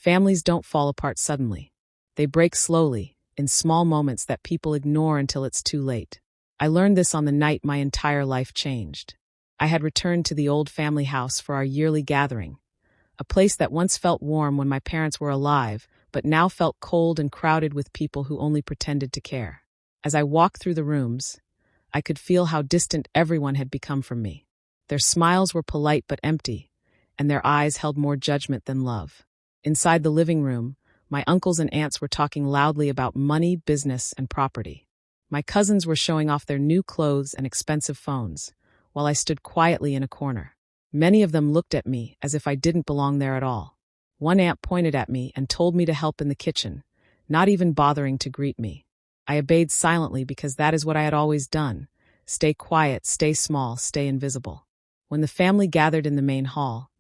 Families don't fall apart suddenly. They break slowly, in small moments that people ignore until it's too late. I learned this on the night my entire life changed. I had returned to the old family house for our yearly gathering, a place that once felt warm when my parents were alive, but now felt cold and crowded with people who only pretended to care. As I walked through the rooms, I could feel how distant everyone had become from me. Their smiles were polite but empty, and their eyes held more judgment than love. Inside the living room, my uncles and aunts were talking loudly about money, business, and property. My cousins were showing off their new clothes and expensive phones, while I stood quietly in a corner. Many of them looked at me as if I didn't belong there at all. One aunt pointed at me and told me to help in the kitchen, not even bothering to greet me. I obeyed silently because that is what I had always done. Stay quiet, stay small, stay invisible. When the family gathered in the main hall,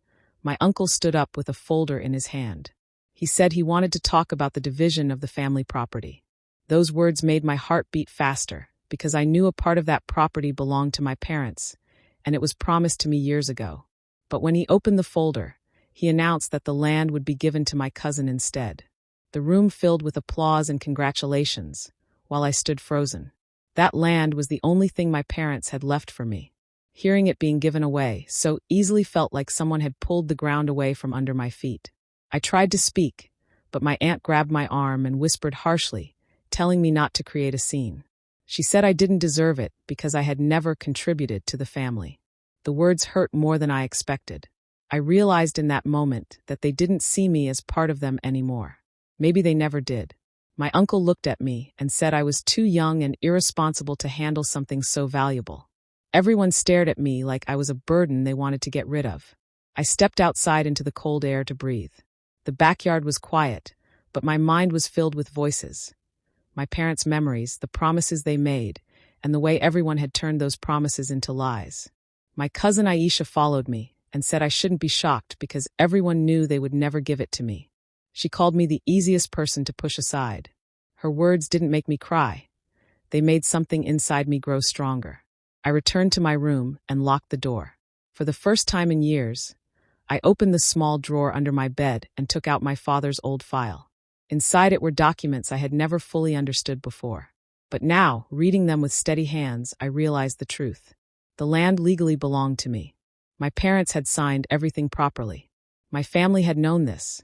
my uncle stood up with a folder in his hand. He said he wanted to talk about the division of the family property. Those words made my heart beat faster, because I knew a part of that property belonged to my parents, and it was promised to me years ago. But when he opened the folder, he announced that the land would be given to my cousin instead. The room filled with applause and congratulations, while I stood frozen. That land was the only thing my parents had left for me. Hearing it being given away so easily felt like someone had pulled the ground away from under my feet. I tried to speak, but my aunt grabbed my arm and whispered harshly, telling me not to create a scene. She said I didn't deserve it because I had never contributed to the family. The words hurt more than I expected. I realized in that moment that they didn't see me as part of them anymore. Maybe they never did. My uncle looked at me and said I was too young and irresponsible to handle something so valuable. Everyone stared at me like I was a burden they wanted to get rid of. I stepped outside into the cold air to breathe. The backyard was quiet, but my mind was filled with voices. My parents' memories, the promises they made, and the way everyone had turned those promises into lies. My cousin Aisha followed me and said I shouldn't be shocked because everyone knew they would never give it to me. She called me the easiest person to push aside. Her words didn't make me cry. They made something inside me grow stronger. I returned to my room and locked the door. For the first time in years, I opened the small drawer under my bed and took out my father's old file. Inside it were documents I had never fully understood before. But now, reading them with steady hands, I realized the truth. The land legally belonged to me. My parents had signed everything properly. My family had known this,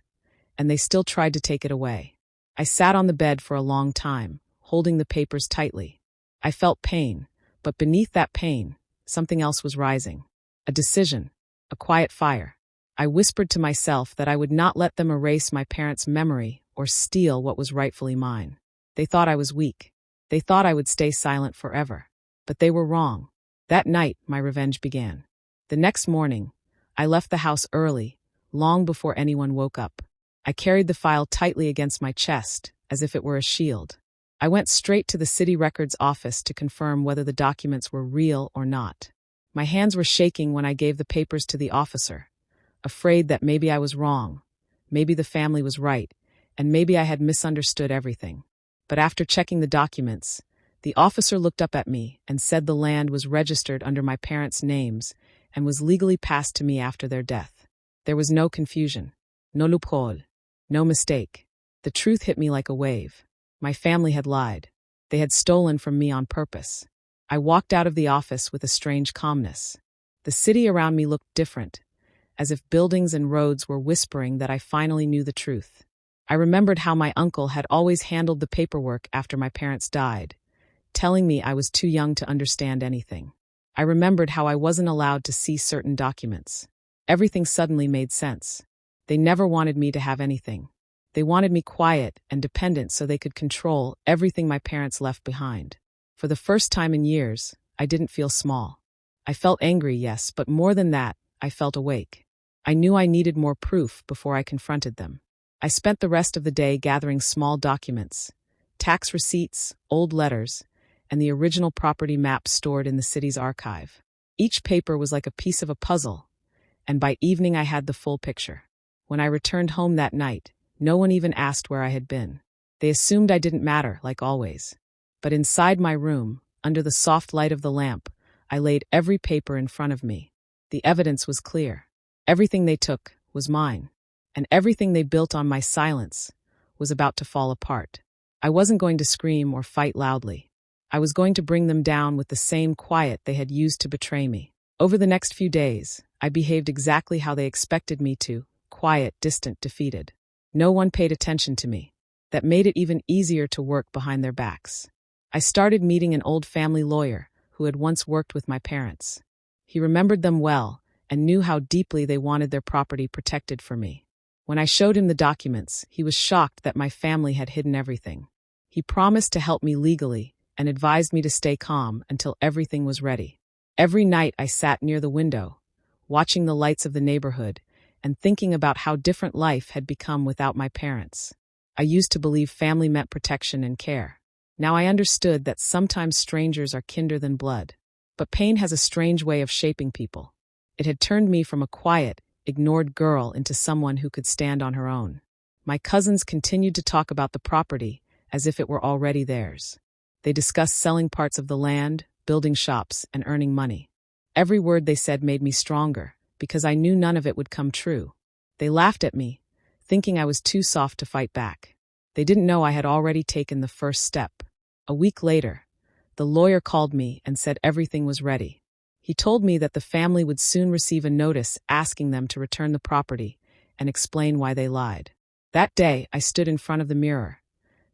and they still tried to take it away. I sat on the bed for a long time, holding the papers tightly. I felt pain, but beneath that pain, something else was rising. A decision, a quiet fire. I whispered to myself that I would not let them erase my parents' memory or steal what was rightfully mine. They thought I was weak. They thought I would stay silent forever. But they were wrong. That night, my revenge began. The next morning, I left the house early, long before anyone woke up. I carried the file tightly against my chest, as if it were a shield. I went straight to the city records office to confirm whether the documents were real or not. My hands were shaking when I gave the papers to the officer, afraid that maybe I was wrong, maybe the family was right, and maybe I had misunderstood everything. But after checking the documents, the officer looked up at me and said the land was registered under my parents' names and was legally passed to me after their death. There was no confusion, no loophole, no mistake. The truth hit me like a wave. My family had lied. They had stolen from me on purpose. I walked out of the office with a strange calmness. The city around me looked different, as if buildings and roads were whispering that I finally knew the truth. I remembered how my uncle had always handled the paperwork after my parents died, telling me I was too young to understand anything. I remembered how I wasn't allowed to see certain documents. Everything suddenly made sense. They never wanted me to have anything. They wanted me quiet and dependent so they could control everything my parents left behind. For the first time in years, I didn't feel small. I felt angry, yes, but more than that, I felt awake. I knew I needed more proof before I confronted them. I spent the rest of the day gathering small documents, tax receipts, old letters, and the original property map stored in the city's archive. Each paper was like a piece of a puzzle, and by evening I had the full picture. When I returned home that night, no one even asked where I had been. They assumed I didn't matter, like always. But inside my room, under the soft light of the lamp, I laid every paper in front of me. The evidence was clear. Everything they took was mine. and everything they built on my silence was about to fall apart. I wasn't going to scream or fight loudly. I was going to bring them down with the same quiet they had used to betray me. Over the next few days, I behaved exactly how they expected me to, quiet, distant, defeated. No one paid attention to me. That made it even easier to work behind their backs. I started meeting an old family lawyer who had once worked with my parents. He remembered them well and knew how deeply they wanted their property protected for me. When I showed him the documents, he was shocked that my family had hidden everything. He promised to help me legally and advised me to stay calm until everything was ready. Every night I sat near the window, watching the lights of the neighborhood and thinking about how different life had become without my parents. I used to believe family meant protection and care. Now I understood that sometimes strangers are kinder than blood. But pain has a strange way of shaping people. It had turned me from a quiet, ignored girl into someone who could stand on her own. My cousins continued to talk about the property as if it were already theirs. They discussed selling parts of the land, building shops, and earning money. Every word they said made me stronger, because I knew none of it would come true. They laughed at me, thinking I was too soft to fight back. They didn't know I had already taken the first step. A week later, the lawyer called me and said everything was ready. He told me that the family would soon receive a notice asking them to return the property and explain why they lied. That day, I stood in front of the mirror,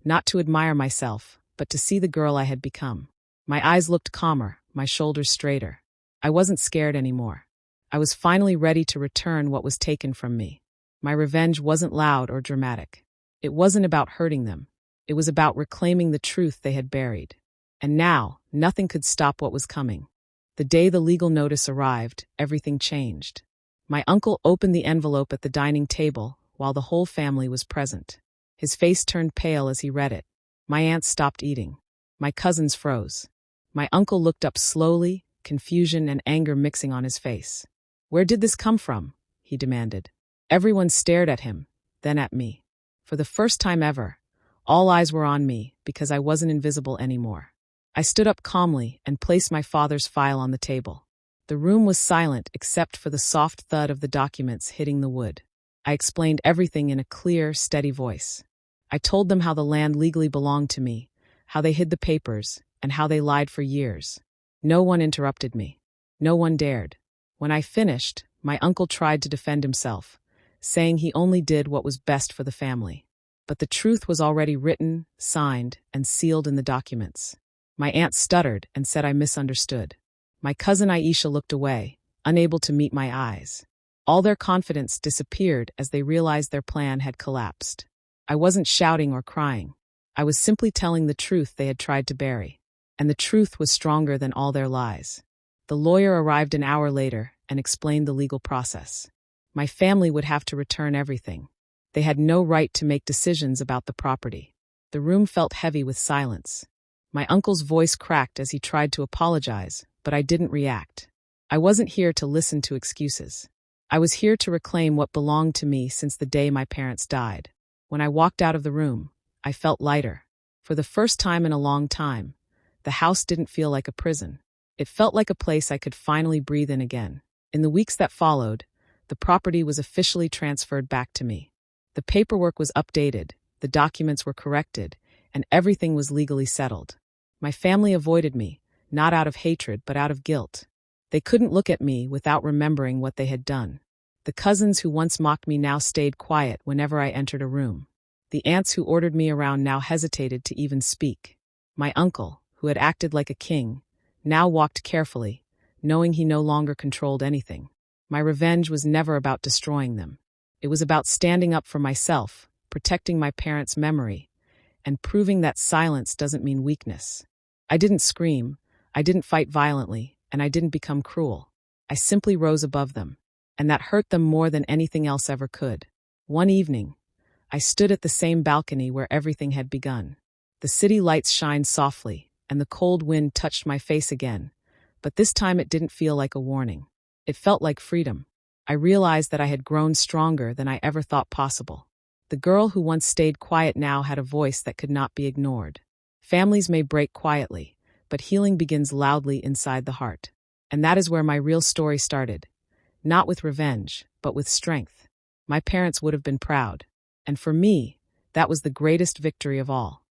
not to admire myself, but to see the girl I had become. My eyes looked calmer, my shoulders straighter. I wasn't scared anymore. I was finally ready to return what was taken from me. My revenge wasn't loud or dramatic. It wasn't about hurting them. It was about reclaiming the truth they had buried. And now, nothing could stop what was coming. The day the legal notice arrived, everything changed. My uncle opened the envelope at the dining table while the whole family was present. His face turned pale as he read it. My aunt stopped eating. My cousins froze. My uncle looked up slowly, confusion and anger mixing on his face. "Where did this come from?" he demanded. Everyone stared at him, then at me. For the first time ever, all eyes were on me because I wasn't invisible anymore. I stood up calmly and placed my father's file on the table. The room was silent except for the soft thud of the documents hitting the wood. I explained everything in a clear, steady voice. I told them how the land legally belonged to me, how they hid the papers, and how they lied for years. No one interrupted me. No one dared. When I finished, my uncle tried to defend himself, saying he only did what was best for the family. But the truth was already written, signed, and sealed in the documents. My aunt stuttered and said I misunderstood. My cousin Aisha looked away, unable to meet my eyes. All their confidence disappeared as they realized their plan had collapsed. I wasn't shouting or crying. I was simply telling the truth they had tried to bury. And the truth was stronger than all their lies. The lawyer arrived an hour later and explained the legal process. My family would have to return everything. They had no right to make decisions about the property. The room felt heavy with silence. My uncle's voice cracked as he tried to apologize, but I didn't react. I wasn't here to listen to excuses. I was here to reclaim what belonged to me since the day my parents died. When I walked out of the room, I felt lighter. For the first time in a long time, the house didn't feel like a prison. It felt like a place I could finally breathe in again. In the weeks that followed, the property was officially transferred back to me. The paperwork was updated, the documents were corrected, and everything was legally settled. My family avoided me, not out of hatred but out of guilt. They couldn't look at me without remembering what they had done. The cousins who once mocked me now stayed quiet whenever I entered a room. The aunts who ordered me around now hesitated to even speak. My uncle, who had acted like a king, now walked carefully, knowing he no longer controlled anything. My revenge was never about destroying them. It was about standing up for myself, protecting my parents' memory, and proving that silence doesn't mean weakness. I didn't scream, I didn't fight violently, and I didn't become cruel. I simply rose above them, and that hurt them more than anything else ever could. One evening, I stood at the same balcony where everything had begun. The city lights shined softly, and the cold wind touched my face again, but this time it didn't feel like a warning. It felt like freedom. I realized that I had grown stronger than I ever thought possible. The girl who once stayed quiet now had a voice that could not be ignored. Families may break quietly, but healing begins loudly inside the heart. And that is where my real story started. Not with revenge, but with strength. my parents would have been proud. And for me, that was the greatest victory of all.